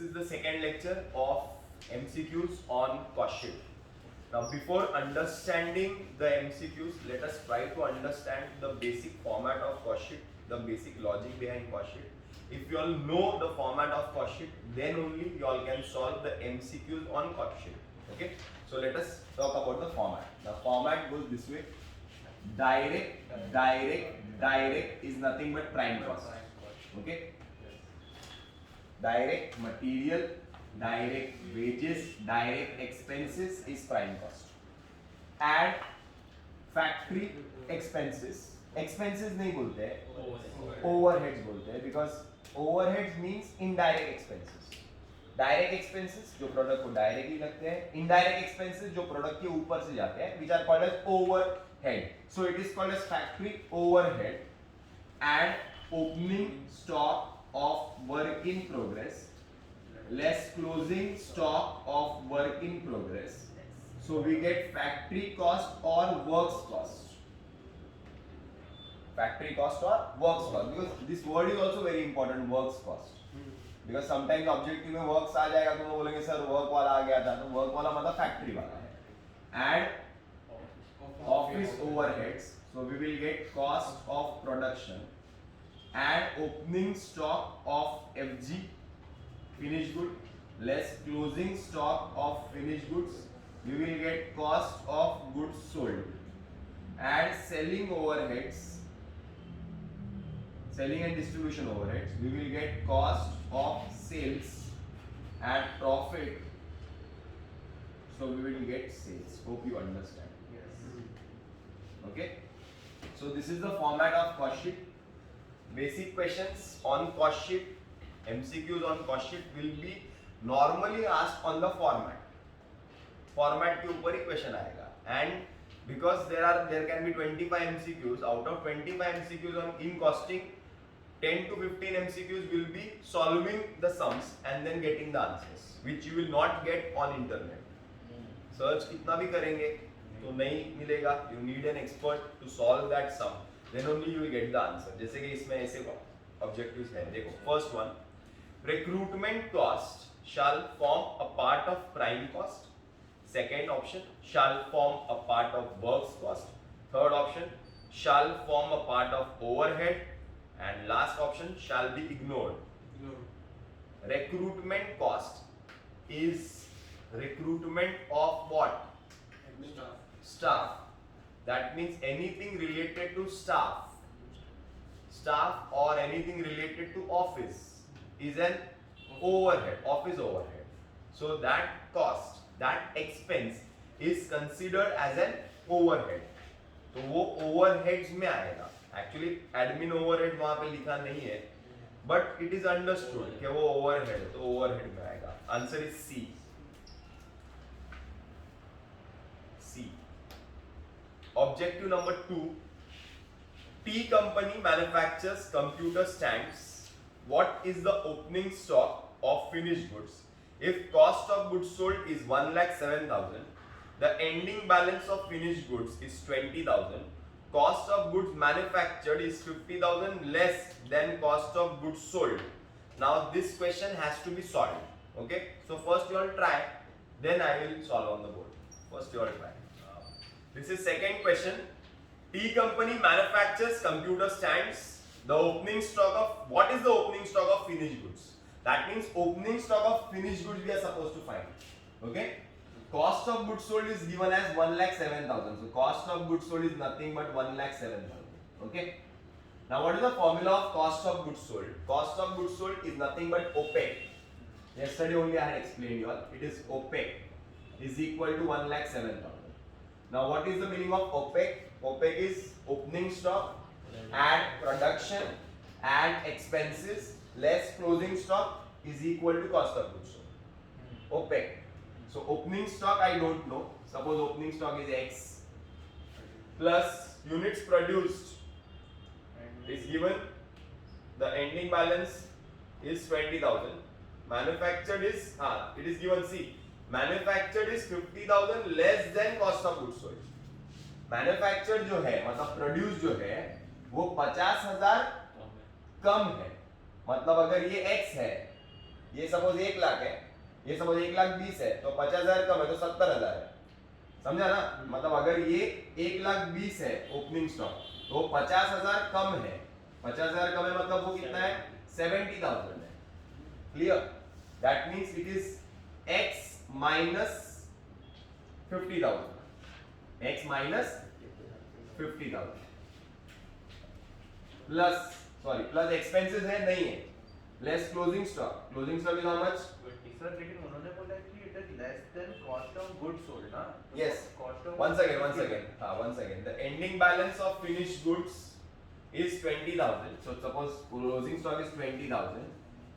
is the second lecture of MCQs on cost sheet. Now, before understanding the MCQs, let us try to understand the basic format of cost sheet, the basic logic behind cost sheet. If you all know the format of cost sheet, then only you all can solve the MCQs on cost sheet. Okay? So let us talk about the format. The format goes this way: direct is nothing but prime cost. Okay? Direct material, direct wages, direct expenses is prime cost. Add factory expenses. Expenses नहीं बोलते हैं, overheads बोलते हैं, because overheads means indirect expenses. Direct expenses जो product को directly लगते हैं, indirect expenses जो प्रोडक्ट के ऊपर से जाते हैं, which are called as overhead. So it is called as factory overhead. And opening stock of work in progress, less closing stock of work in progress. So we get factory cost or works cost. Factory cost or works cost, because this word is also very important, works cost. Because sometimes objective में works आ जाएगा तो वो बोलेंगे sir work वाला आ गया था, तो work वाला मतलब factory वाला है. And office overheads, so we will get cost of production and opening stock of FG, finished good, less closing stock of finished goods, we will get cost of goods sold. And selling overheads, selling and distribution overheads, we will get cost of sales and profit, so we will get sales. Hope you understand. Yes. Okay, so this is the format of cost sheet. Basic questions on cost sheet, MCQs on cost sheet will be normally asked on the format. Format के ऊपर ही question आएगा. And because there can be 25 MCQs, out of 25 MCQs on in costing, 10 to 15 MCQs will be solving the sums and then getting the answers, which you will not get on internet. Search कितना भी करेंगे तो नहीं मिलेगा. You need an expert to solve that sum. Then only you will get the answer. जैसे कि इसमें ऐसे objectives हैं. देखो, first one, recruitment cost shall form a part of prime cost. Second option, shall form a part of works cost. Third option, shall form a part of overhead. And last option, shall be ignored. Recruitment cost is recruitment of what? Staff. That means anything related to staff or anything related to office is an overhead, office overhead. So that cost, that expense is considered as an overhead. तो वो overheads में आएगा. Actually admin overhead वहाँ पे लिखा नहीं है, but it is understood कि वो overhead है, तो overhead में आएगा. Answer is C. C. Objective number 2. T company manufactures computer stands. What is the opening stock of finished goods? If cost of goods sold is 1,07,000, the ending balance of finished goods is 20,000. Cost of goods manufactured is 50,000 less than cost of goods sold. Now this question has to be solved. Okay, so first you all try, then I will solve on the board. First you all try. This is second question. T company manufactures computer stands. The opening stock of, what is the opening stock of finished goods? That means opening stock of finished goods we are supposed to find. Okay, cost of goods sold is given as 1,07,000. So cost of goods sold is nothing but 1,07,000. Okay, now what is the formula of cost of goods sold? Cost of goods sold is nothing but OPEX. Yesterday only I had explained you all. It is OPEX is equal to 1,07,000. Now what is the meaning of OPEX? OPEX is opening stock and production and expenses less closing stock is equal to cost of goods sold. OPEX. So opening stock I don't know. Suppose opening stock is X plus units produced is given. The ending balance is 20,000. Manufactured is it is given C. Manufactured is 50,000 less than cost of goods sold. Manufactured जो है मतलब produce जो है वो 50,000 कम है. मतलब अगर ये X है ये सपोज 1 लाख है, ये सपोज 1,20,000 है, तो 50,000 कम है तो 70,000 है, समझा ना? मतलब अगर ये 1,20,000 है ओपनिंग स्टॉक तो 50,000 कम है, 50,000 कम है मतलब वो कितना है? 70,000 है। Clear? That means it is x minus 50,000, x minus 50,000 plus expenses है नहीं है, less closing stock is how much? Sir लेकिन उन्होंने बोला कि it is less than cost of goods sold ना। Yes. Cost of One second. The ending balance of finished goods is 20,000. So suppose closing stock is 20,000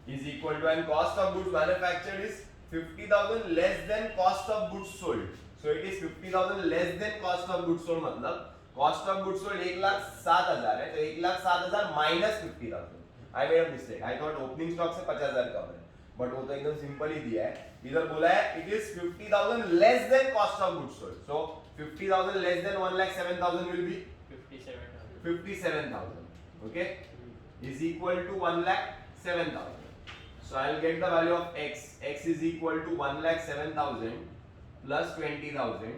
is equal to, and cost of goods manufactured is 50,000 less than cost of goods sold. So it is 50,000 less than cost of goods sold, मतलब cost of goods sold 1,07,000 है, तो 1,07,000 minus 50,000. I made a mistake. I thought opening stock से 50,000 कम है, but वो तो एकदम simple ही दिया है. इधर बोला है it is 50,000 less than cost of goods sold. So 50,000 less than 1,07,000 will be 57,000. Okay, is equal to 1,07,000. So I'll get the value of x. X is equal to 1,07,000 plus 20,000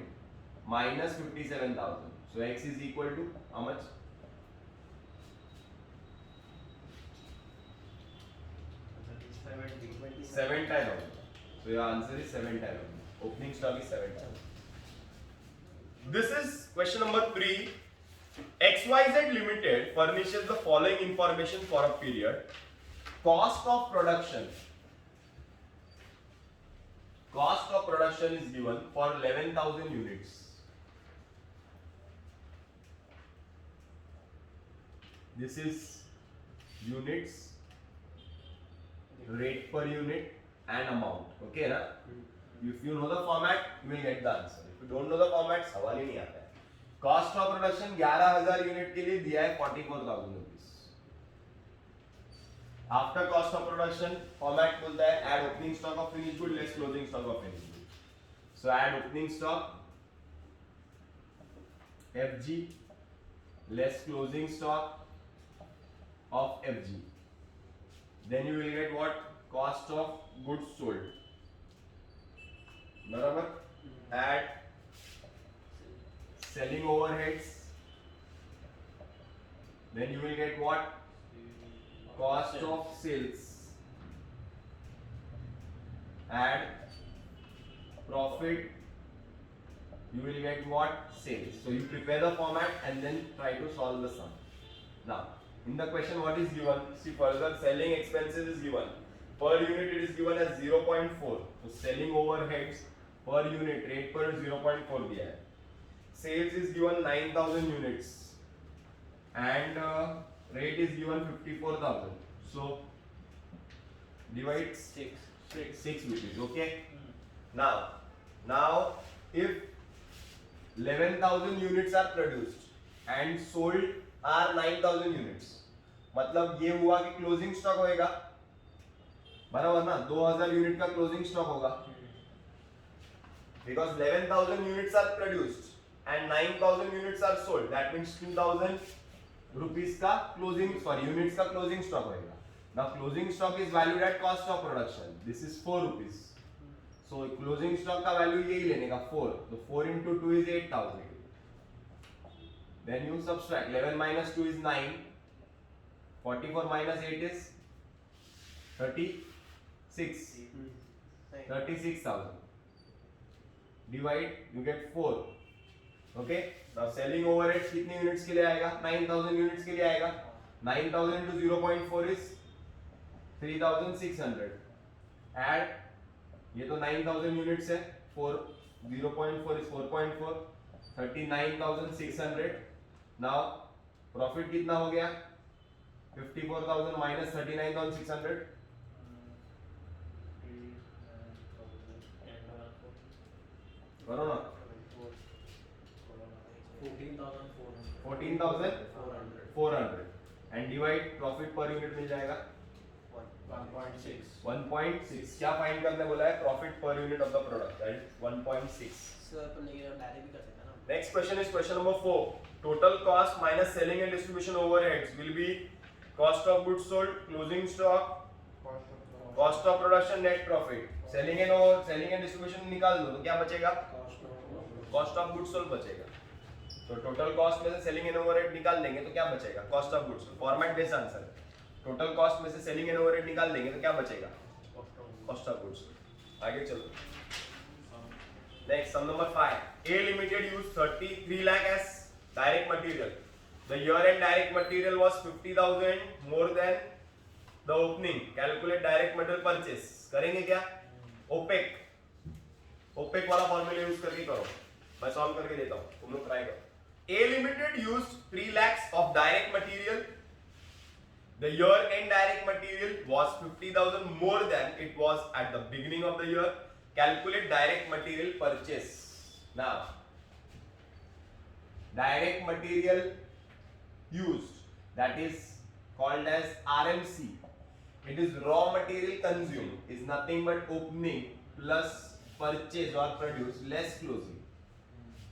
minus 57,000. So x is equal to how much? 7,000. So your answer is 7,000. Opening stock is 7,000. This is question number 3. XYZ Limited furnishes the following information for a period. Cost of production. Cost of production is given for 11,000 units. This is units, rate per unit and amount. Okay ना? If you know the format, you will get the answer. If you don't know the format, सवाल ही नहीं आता है. Cost of production 11,000 unit के लिए दिया है 44,000 rupees. After cost of production, format बोलता है add opening stock of finished good less closing stock of finished good. So add opening stock FG less closing stock of FG. Then you will get what? Cost of goods sold. बराबर? Add selling overheads. Then you will get what? Cost of sales. Add profit. You will get what? Sales. So you prepare the format and then try to solve the sum. Now, in the question what is given? See, further selling expenses is given. Per unit it is given as 0.4. So selling overheads per unit rate per 0.4 दिया है. Sales is given 9,000 units and rate is given 54,000. So divide 6 rupees. Okay. Now if 11,000 units are produced and sold are 9,000 units, मतलब ये हुआ कि closing stock होएगा, बराबर ना? 2,000 unit का क्लोजिंग स्टॉक होगा, because 11,000 units are produced and 9,000 units are sold. That means 2,000 rupees का units का closing stock होएगा. Now closing stock is valued at cost of production. This is 4 rupees. So closing stock का value यही लेने का 4. So 4 into 2 is 8,000. Then you subtract. 11 minus 2 is 9. 44 minus 8 is 36. 36,000. Divide, you get 4. Okay. Now selling overheads कितने units के लिए आएगा? 9,000 units के लिए आएगा. 9,000 into 0.4 is 3,600. Add, ये तो 9,000 यूनिट्स है. 0.4 is 4.4. 39,600. Now प्रॉफिट कितना हो गया? 54,000 minus 39,600. करो ना. 14,400 and divide profit per unit मिल जाएगा 1.6. क्या फाइंड करने बोला है? Profit per unit of the product, that is 1.6. Sir तो लेकिन डायरेक्ट भी कर सकते हैं ना. Next question is question number 4. Total cost minus selling and distribution overheads will be cost of goods sold, closing stock, cost of production net profit, selling and distribution निकाल दो तो क्या बचेगा, कॉस्ट ऑफ गुड्स सोल्ड बचेगा। तो total cost में से selling and overhead निकाल देंगे तो क्या बचेगा, cost of goods sold. Format based answer, total cost में से सेलिंग एंड ओवरहेड निकाल देंगे तो क्या बचेगा, कॉस्ट ऑफ गुड्स सोल्ड। आगे चलो, next sum number 5, A Limited used 33 lakh as direct material. The year end direct material was 50,000 more than the opening. Calculate direct material purchase. करेंगे क्या, OPEC, OPEC वाला फॉर्मूला यूज करके करो, मैं solve करके देता हूं, तुम लोग ट्राई करो। A Limited used 3 lakhs of direct material. The year end direct material was 50,000 more than it was at the beginning of the year. Calculate direct material purchase. Now, direct material used, that is called as RMC. It is raw material consumed, is nothing but opening plus purchase or produce less closing.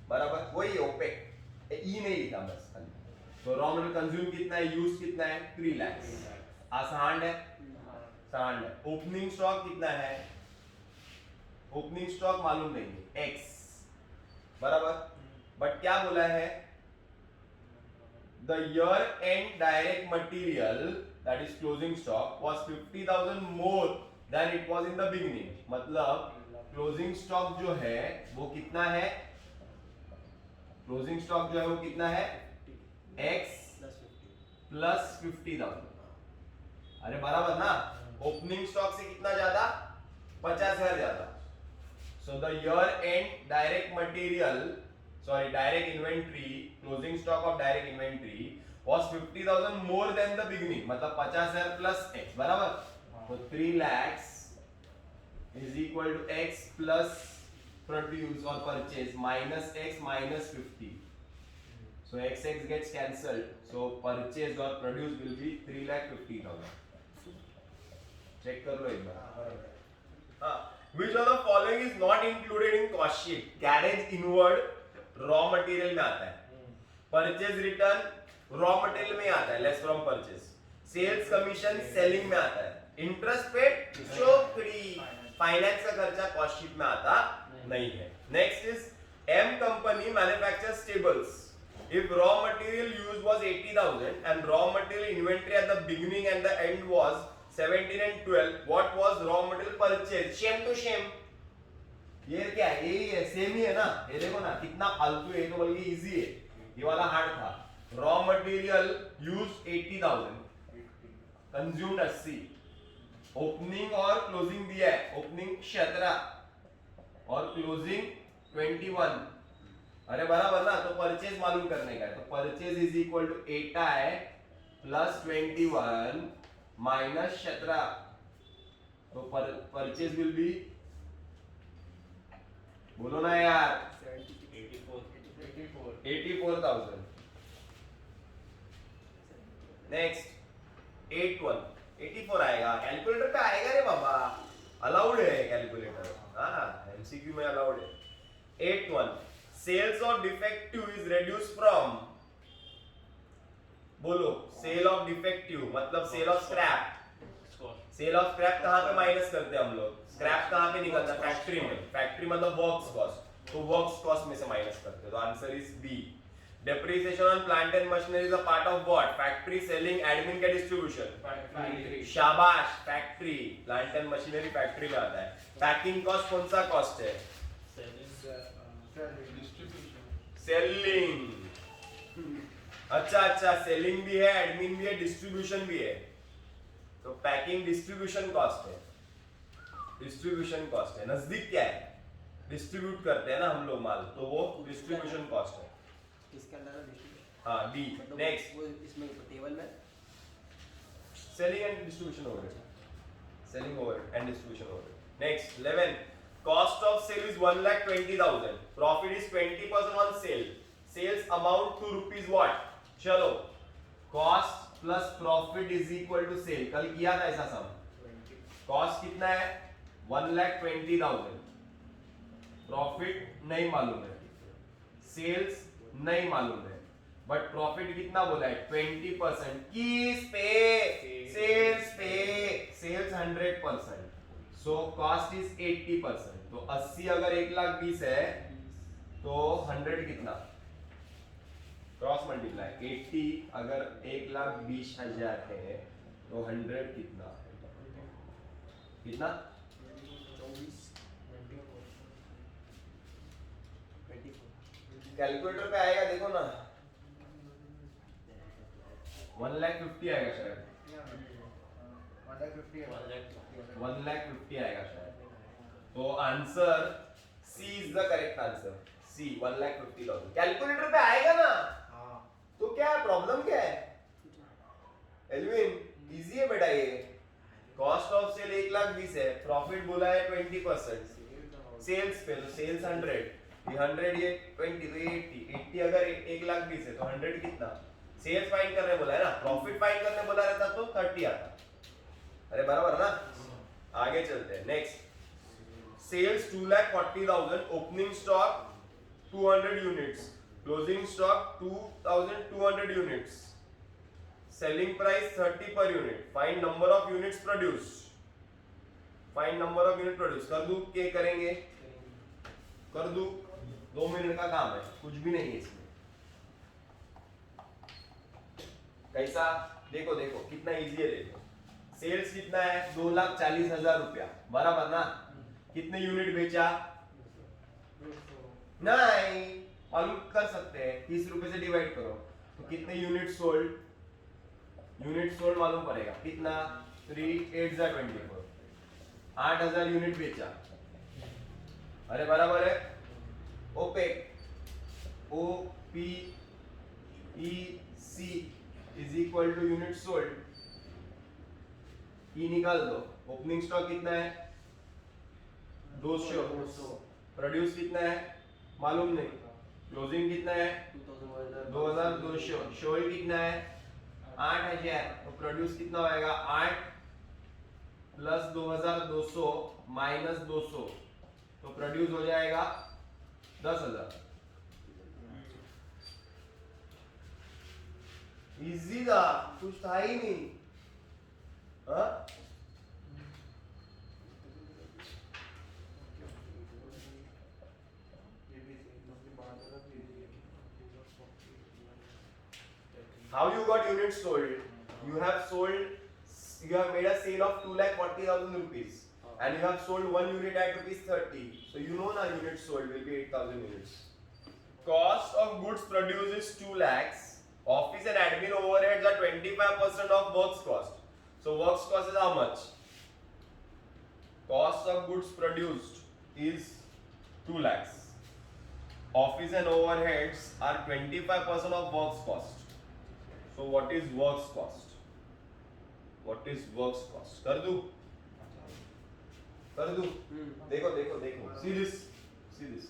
बराबर, वही OPEC, ई नहीं लिखा बस खाली। तो raw material consume कितना है, use कितना है, 3 lakhs, आसान है, आसान है। ओपनिंग स्टॉक कितना है, ओपनिंग स्टॉक मालूम नहीं है, x, बराबर। बट क्या बोला है, the year end direct material, that is closing stock, was 50,000 more than it was in the beginning. मतलब closing stock जो है वो कितना है, closing stock जो है वो कितना है, x plus 50,000। अरे बराबर ना, ओपनिंग स्टॉक से कितना ज्यादा, 50,000 ज्यादा। So the year end direct material, sorry, direct inventory, closing stock of direct inventory was 50,000 more than the beginning, मतलब 50,000 plus x, बराबर। तो 3 lakhs is equal to x plus produce or purchase minus x minus 50. So x gets cancelled. So purchase or produce will be 3,50,000. Check कर लो एक बार। हाँ, which of the following is not included in cost sheet? Carriage inward raw material में आता है, purchase return raw material में आता है, less from purchase, sales commission selling में आता है, interest paid चौकड़ी, finance का खर्चा cost sheet में आता नहीं है। Next is M company manufactures tables. If raw material used was 80,000 and raw material inventory at the beginning and the end was 17 and 12, what was raw material purchase? Same to same. ये क्या है, यही है, same ही है ना। ये देखो ना कितना फालतू है, ये तो बल्कि इजी है, ये वाला हार्ड था। Raw material use 80,000, consumed 80, opening और क्लोजिंग दिया है, ओपनिंग 17 और क्लोजिंग 21। अरे बराबर ना, तो परचेज मालूम करने का है, तो purchase is equal to 8i plus 21 minus 17, तो परचेज विल बी, बोलो ना यार, 84,000। नेक्स्ट 84 आएगा, कैलकुलेटर पे आएगा रे बाबा, अलाउड है कैलकुलेटर, हाँ एमसीक्यू में अलाउड है। 81 sales of defective is reduce from, बोलो, सेल ऑफ डिफेक्टिव मतलब sale of scrap. Sale of scrap कहाँ पे माइनस करते हैं हम लोग, स्क्रैप कहाँ पे निकलता है, फैक्ट्री में, फैक्ट्री मतलब वर्क्स कॉस्ट, तो वर्क्स कॉस्ट में से माइनस करते हैं, तो answer is B. Depreciation on plant and machinery is a part of what, factory, selling, admin का डिस्ट्रीब्यूशन, शाबाश, factory, plant and machinery factory में आता है। पैकिंग कॉस्ट कौन सा कॉस्ट है, सेलिंग, अच्छा, सेलिंग भी है, एडमिन भी है, डिस्ट्रीब्यूशन भी है, तो पैकिंग डिस्ट्रीब्यूशन कॉस्ट है, डिस्ट्रीब्यूशन कॉस्ट है। नजदीक क्या है, डिस्ट्रीब्यूट करते हैं ना हम लोग माल, तो वो डिस्ट्रीब्यूशन कॉस्ट है। इसके अंदर डिस्ट्रीब्यूशन, हाँ डी। नेक्स्ट वो इसमें टेबल में selling and distribution overhead, selling overhead and distribution overhead. Next 11 cost of sale is 1,20,000, profit is 20% on sale, sales amount to rupees what, चलो cost plus profit is equal to sale, कल किया था ऐसा सम। Cost कितना है 1,20,000, profit नहीं मालूम है, सेल्स नहीं मालूम है, बट प्रॉफिट कितना बोला है 20%। किस पे? सेल्स पे। Sales 100%, so cost is 80%। तो 80 अगर 1,20,000 है तो 100 कितना? क्रॉस मल्टीप्लाई 80 अगर 1,20,000 है तो 100 कितना? कितना? 24 कैलकुलेटर पे आएगा देखो ना, 1,50,000 आएगा शायद, 1,50,000 आएगा शायद। तो answer C is the correct answer. C 1,50,000 calculator पे आएगा ना। तो क्या प्रॉब्लम क्या है एल्विन? इजी है बेटा ये। कॉस्ट ऑफ सेल 1,20,000 है, प्रॉफिट बोला है 20% सेल्स पे, तो सेल्स 100, ये 100 ये 20 तो ये 80 अगर 1,20,000 है तो 100 कितना? सेल्स फाइंड करने बोला है ना, प्रॉफिट फाइंड करने बोला रहता तो 30 आता। अरे बराबर ना। आगे चलते हैं next. Sales 2,40,000, opening stock 200 units, closing stock 2,200 units, selling price 30 per unit, find number of units produced. Find number of unit produce कर दूं के करेंगे? कर दूं? 2 मिनट का काम है, कुछ भी नहीं है इसमें। कैसा? देखो देखो कितना इजी है देखो। सेल्स कितना है? 2,40,000 रुपया, बराबर ना। कितने यूनिट बेचा? नहीं, मालूम कर सकते हैं, 30 रुपए से डिवाइड करो तो कितने यूनिट सोल्ड? यूनिट सोल्ड मालूम पड़ेगा कितना? 3 8 24, 8,000 यूनिट बेचा। अरे बराबर है। OPEC O P E C is equal to unit sold. ई निकाल दो। ओपनिंग स्टॉक कितना है? 200। प्रोड्यूस कितना है? मालूम नहीं। क्लोजिंग कितना है? 2,200। सोल्ड कितना है? 8,000। तो प्रोड्यूस कितना होएगा? 8 प्लस 2,200 माइनस 200, तो प्रोड्यूस हो जाएगा 10,000। इजी था, कुछ था ही नहीं। हाँ? How you got units sold? You have made a sale of 2,40,000 rupees, and you have sold one unit at rupees 30. So you know na units sold will be 8,000 units. Cost of goods produced is 2 lakhs. Office and admin overheads are 25% of works cost. So works cost is how much? Cost of goods produced is 2 lakhs. Office and overheads are 25% of works cost. So what is works cost? What is works cost? कर दूं? कर दूं? देखो देखो देखो. See this. See this.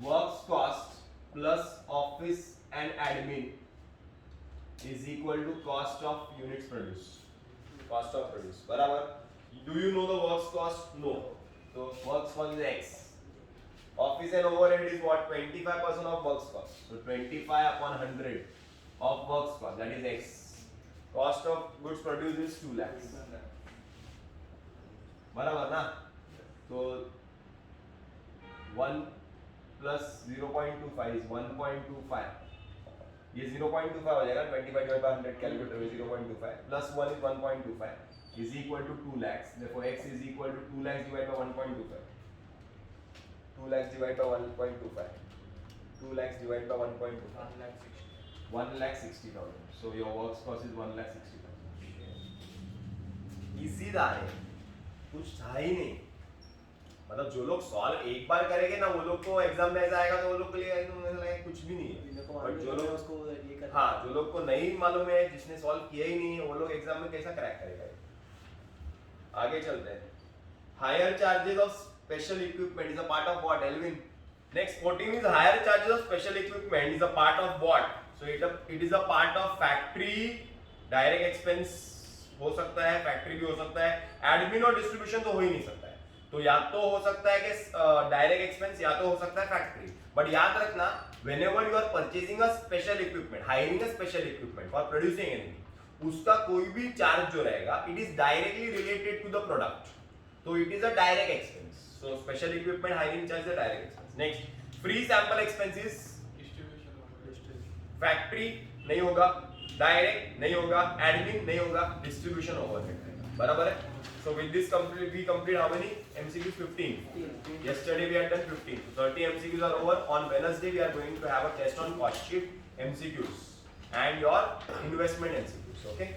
Works cost plus office and admin is equal to cost of units produced. Cost of produce. बराबर? Do you know the works cost? No. So works cost is X. Office and overhead is what? 25% of works cost. So 25 upon 100 of works cost, that is X. Cost of goods produced is 2 lakhs. बराबर ना? तो 1 plus 0.25 is 1.25. ये 0.25 हो जाएगा, 25 divided by 100 calculator में 0.25 plus 1 is 1.25 is equal to 2 lakhs. Therefore X is equal to 2 lakhs divided by 1.25. 2 lakhs divided by 1.25. 2 lakhs divided by 1.25. 1,60,000. So your works cost is 1,60,000. Easy था ये, कुछ था ही नहीं। मतलब जो लोग सॉल्व एक बार करेंगे ना, वो लोग को एग्जाम में ऐसा आएगा तो वो लोग के लिए एकदम लगेगा कुछ भी नहीं है। बट जो लोग उसको ये कर, हाँ, जो लोग को नहीं मालूम है, जिसने सॉल्व किया ही नहीं है, वो लोग एग्जाम में कैसा क्रैक करेगा? आगे चलते हैं। Higher charges of special equipment is a part of what, Elvin? Next 14 is higher charges of special equipment is a part of what? So it is a part of factory, direct expense हो सकता है, factory भी हो सकता है, admin और distribution तो हो ही नहीं सकता है। तो या तो हो सकता है कि direct expense, या तो हो सकता है factory। बट याद रखना whenever you are purchasing a special equipment, hiring a special equipment for producing anything, उसका कोई भी चार्ज जो रहेगा it is directly related to the product, so it is a direct expense. So special equipment hiring charge is a direct expense. Next, free sample expenses, factory नहीं होगा, direct नहीं होगा, admin नहीं होगा, डिस्ट्रीब्यूशन ओवरहेड रहेगा. बराबर है. So with this we complete how many MCQs? 15. Yesterday we had done 15. So 30 MCQs are over. On Wednesday we are going to have a test on cost sheet MCQs and your investment MCQs. Okay.